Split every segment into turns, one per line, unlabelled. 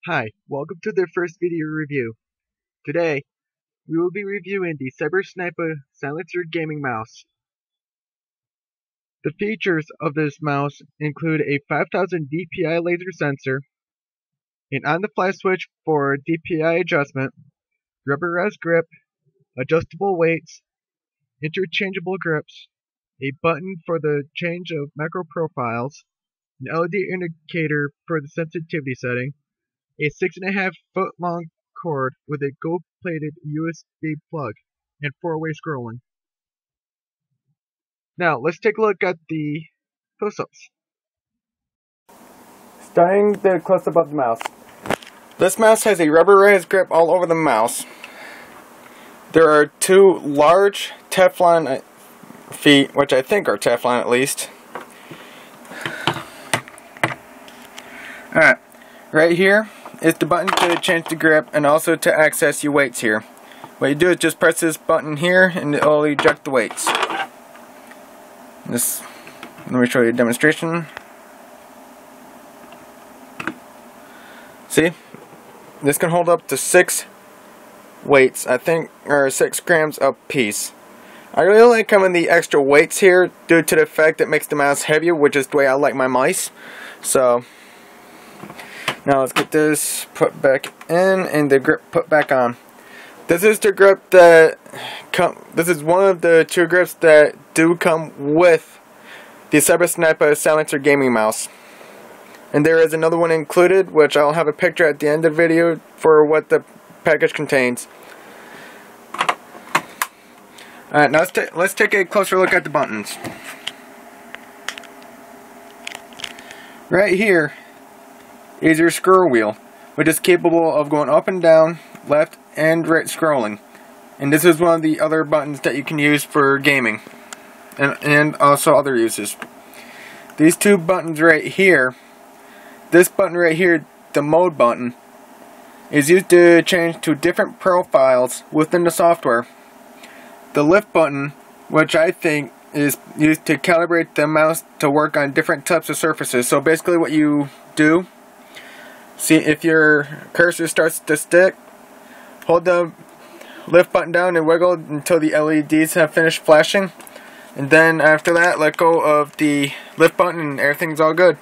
Hi, welcome to the first video review. Today, we will be reviewing the Snipa Silencer Gaming Mouse. The features of this mouse include a 5000 dpi laser sensor, an on-the-fly switch for dpi adjustment, rubberized grip, adjustable weights, interchangeable grips, a button for the change of macro profiles, an LED indicator for the sensitivity setting, a 6.5 foot long cord with a gold-plated USB plug, and 4-way scrolling. Now, let's take a look at the close-ups.
Starting the close-up of the mouse. This mouse has a rubberized grip all over the mouse. There are two large Teflon feet, which I think are Teflon at least. Alright, right here is the button to change the grip and also to access your weights here. What you do is just press this button here and it will eject the weights. Let me show you a demonstration. See? This can hold up to 6 weights, I think, or 6 grams a piece. I really like having the extra weights here due to the fact that it makes the mouse heavier, which is the way I like my mice. So, now let's get this put back in and the grip put back on. This is the grip that this is one of the 2 grips that do come with the Snipa Silencer Gaming Mouse. And there is another one included, which I'll have a picture at the end of the video for what the package contains. Alright, now let's take a closer look at the buttons. Right here is your scroll wheel, which is capable of going up and down, left and right scrolling. And this is one of the other buttons that you can use for gaming and also other uses. These 2 buttons right here, this button right here, the mode button, is used to change to different profiles within the software. The lift button, which I think is used to calibrate the mouse to work on different types of surfaces. So basically what you do, see if your cursor starts to stick, hold the lift button down and wiggle until the LEDs have finished flashing. And then after that, let go of the lift button and everything's all good.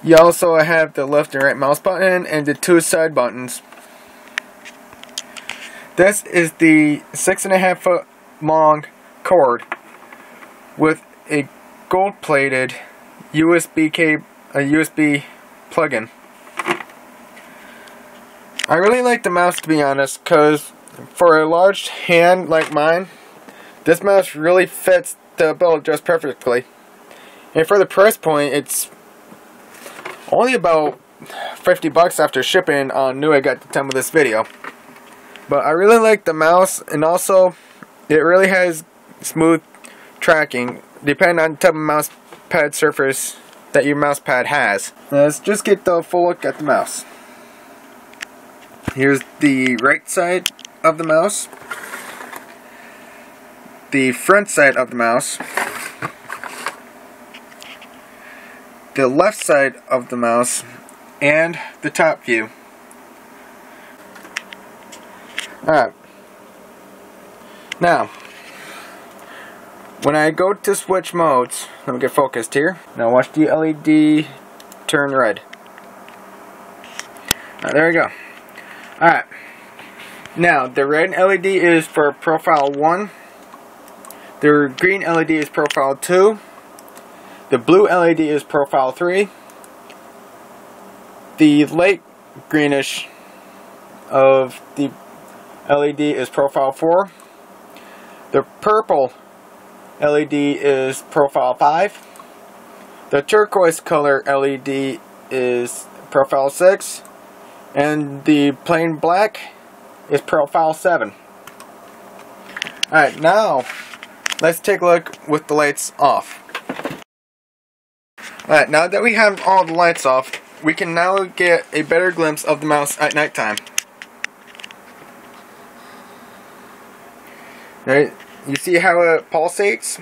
You also have the left and right mouse button and the 2 side buttons. This is the 6.5 foot long cord with a gold-plated USB plug-in. I really like the mouse, to be honest, because for a large hand like mine, this mouse really fits the build just perfectly. And for the price point, it's only about $50 after shipping on Newegg at the time of this video. But I really like the mouse, and also it really has smooth tracking depending on the type of mouse pad surface that your mouse pad has. Now let's just get the full look at the mouse. Here's the right side of the mouse, the front side of the mouse, the left side of the mouse, and the top view. Alright. Now, when I go to switch modes, let me get focused here. Now watch the LED turn red. There we go. Alright. Now, the red LED is for profile 1. The green LED is profile 2. The blue LED is profile 3. The light greenish of the LED is profile 4. The purple LED is profile 5. The turquoise color LED is profile 6. And the plain black is profile 7. Alright, now let's take a look with the lights off. Alright, now that we have all the lights off, we can now get a better glimpse of the mouse at nighttime. Right, you see how it pulsates?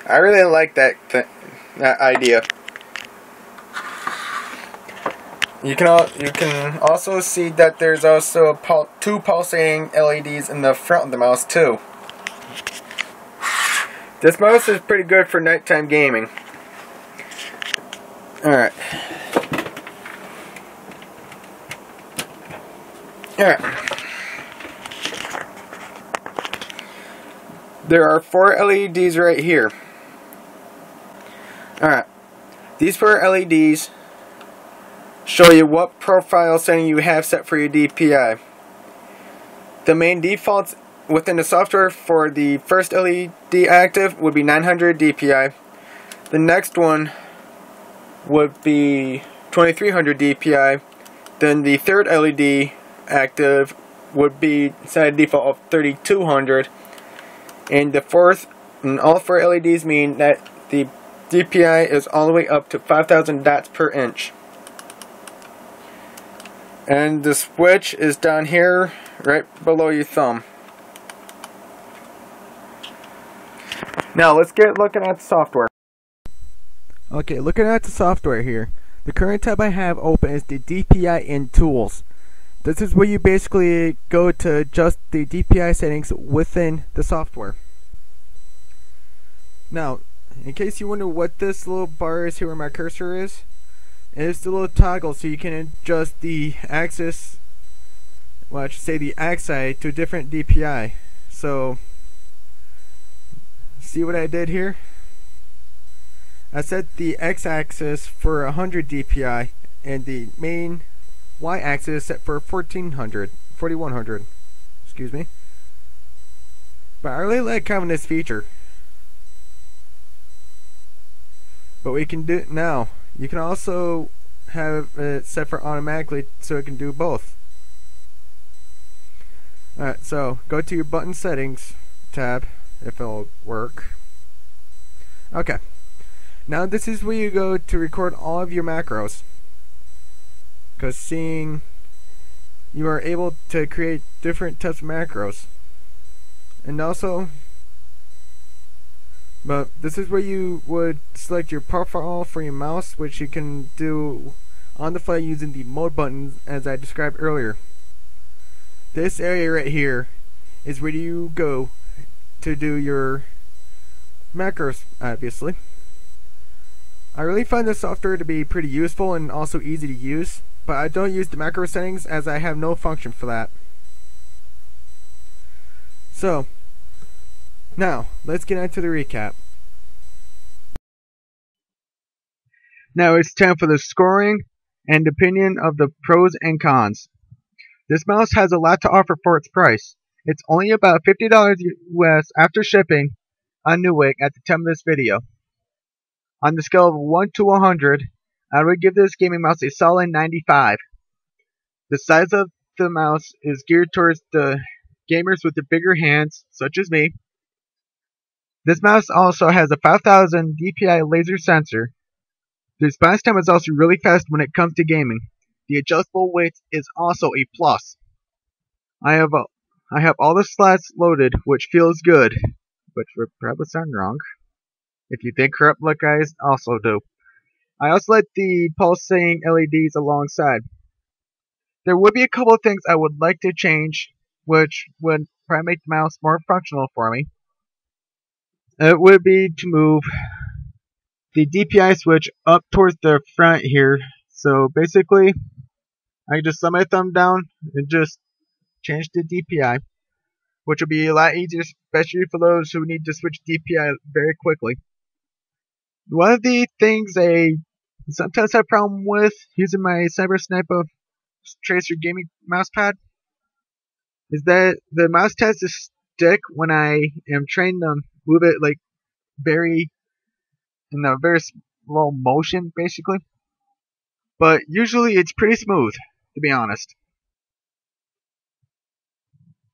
I really like that idea. you can also see that there's also two pulsating LEDs in the front of the mouse too. This mouse is pretty good for nighttime gaming. Alright. There are 4 LEDs right here. Alright. These 4 LEDs show you what profile setting you have set for your DPI. The main defaults within the software for the first LED active would be 900 DPI. The next one would be 2300 DPI. Then the third LED active would be set a default of 3200. And the fourth, and all 4 LEDs mean that the DPI is all the way up to 5000 dots per inch. And the switch is down here, right below your thumb. Now let's get looking at the software.
Okay, looking at the software here, the current tab I have open is the DPI in Tools. This is where you basically go to adjust the DPI settings within the software. Now, in case you wonder what this little bar is here where my cursor is, it's the little toggle so you can adjust the axis, well I should say the axis to a different DPI. So, see what I did here? I set the x-axis for 100 DPI and the main y-axis set for 4100, excuse me. But I really like having this feature. But we can do it now. You can also have it set for automatically so it can do both. Alright, so go to your button settings tab if it'll work. Okay. Now this is where you go to record all of your macros. Because seeing you are able to create different types of macros. And also, but this is where you would select your profile for your mouse, which you can do on the fly using the mode buttons as I described earlier. This area right here is where you go to do your macros, obviously. I really find this software to be pretty useful and also easy to use, but I don't use the macro settings as I have no function for that. So, now, let's get into the recap. Now it's time for the scoring and opinion of the pros and cons. This mouse has a lot to offer for its price. It's only about $50 US after shipping on Newegg at the time of this video. On the scale of 1 to 100, I would give this gaming mouse a solid 95. The size of the mouse is geared towards the gamers with the bigger hands, such as me. This mouse also has a 5000 DPI laser sensor. The response time is also really fast when it comes to gaming. The adjustable weight is also a plus. I have all the slots loaded, which feels good, which would probably sound wrong. If you think corrupt like guys also do. I also like the pulsating LEDs alongside. There would be a couple of things I would like to change, which would probably make the mouse more functional for me. It would be to move the DPI switch up towards the front here. So basically, I can just let my thumb down and just change the DPI, which will be a lot easier, especially for those who need to switch DPI very quickly. One of the things I sometimes have a problem with using my Snipa Tracer gaming mousepad is that the mouse tends to stick when I am trying to move it like in a very slow motion, basically. But usually it's pretty smooth, to be honest.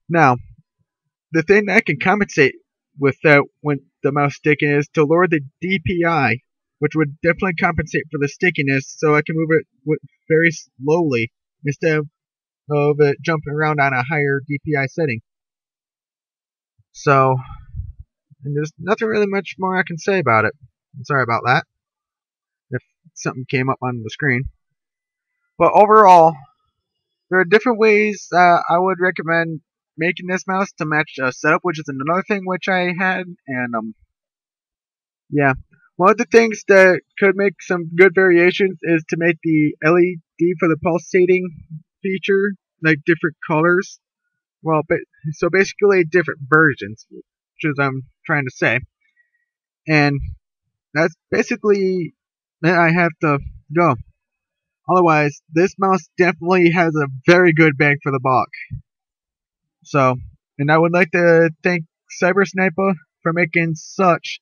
Now, the thing that I can compensate with that when the mouse sticking is to lower the DPI, which would definitely compensate for the stickiness, so I can move it very slowly instead of it jumping around on a higher DPI setting. So, and there's nothing really much more I can say about it. I'm sorry about that, if something came up on the screen. But overall, there are different ways I would recommend making this mouse to match a setup, which is another thing which I had, and yeah. One of the things that could make some good variations is to make the LED for the pulsating feature like different colors. Well, so basically different versions, which is I'm trying to say. And that's basically that I have to go. Otherwise, this mouse definitely has a very good bang for the buck. So, and I would like to thank Snipa for making such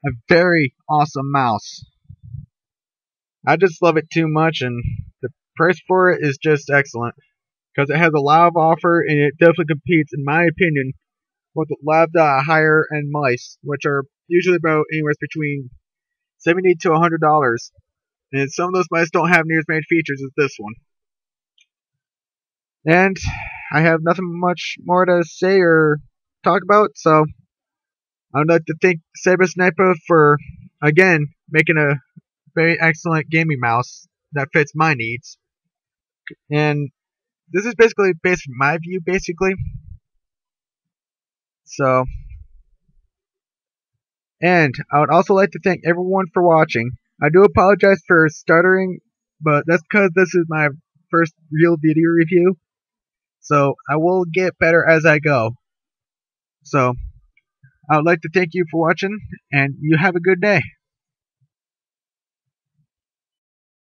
a very awesome mouse. I just love it too much, and the price for it is just excellent because it has a lot of offer, and it definitely competes, in my opinion, with a lot of the higher end mice, which are usually about anywhere between $70 to $100. And some of those mice don't have near as many features as this one. And I have nothing much more to say or talk about, so I would like to thank Snipa for, again, making a very excellent gaming mouse that fits my needs. And this is basically based on my view, basically. So, and I would also like to thank everyone for watching. I do apologize for stuttering, but that's because this is my first real video review. So I will get better as I go. So I would like to thank you for watching, and you have a good day.